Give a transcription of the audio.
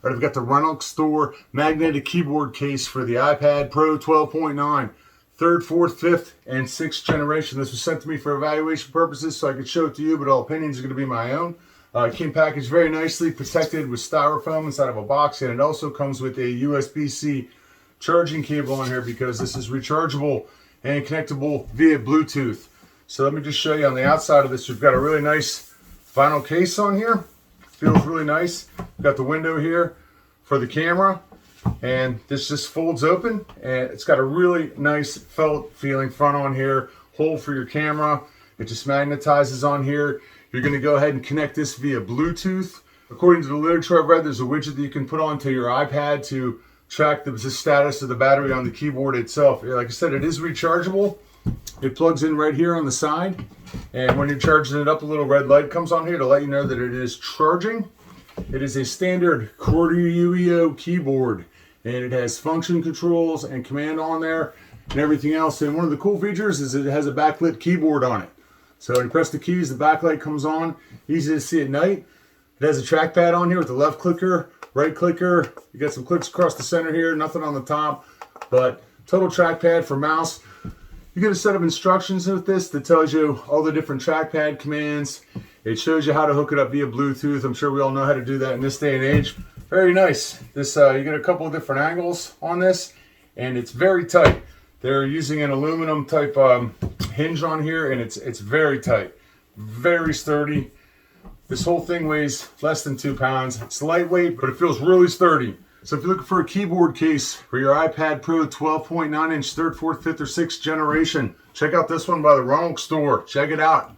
All right, I've got the Reynolds Store magnetic keyboard case for the iPad Pro 12.9. Third, fourth, fifth, and sixth generation. This was sent to me for evaluation purposes so I could show it to you, but all opinions are going to be my own. It came packaged very nicely, protected with styrofoam inside of a box, and it also comes with a USB-C charging cable on here because this is rechargeable and connectable via Bluetooth. So let me just show you on the outside of this. We've got a really nice vinyl case on here. Feels really nice. We've got the window here for the camera, and this just folds open, and it's got a really nice felt feeling front on here. Hole for your camera. It just magnetizes on here. You're going to go ahead and connect this via Bluetooth. According to the literature I've read, there's a widget that you can put onto your iPad to track the status of the battery on the keyboard itself. Like I said, it is rechargeable. It plugs in right here on the side, and when you're charging it up, a little red light comes on here to let you know that it is charging. It is a standard quarter UEO keyboard, and it has function controls and command on there and everything else. And one of the cool features is it has a backlit keyboard on it. So when you press the keys, the backlight comes on, easy to see at night. It has a trackpad on here with the left clicker, right clicker. You got some clicks across the center here, nothing on the top, but total trackpad for mouse. You get a set of instructions with this that tells you all the different trackpad commands. It shows you how to hook it up via Bluetooth. I'm sure we all know how to do that in this day and age. Very nice. This you get a couple of different angles on this, and it's very tight. They're using an aluminum type hinge on here, and it's very tight, very sturdy. This whole thing weighs less than 2 pounds. It's lightweight, but it feels really sturdy. So if you're looking for a keyboard case for your iPad Pro 12.9 inch, third, fourth, fifth, or sixth generation, check out this one by the Reynolds Store. Check it out.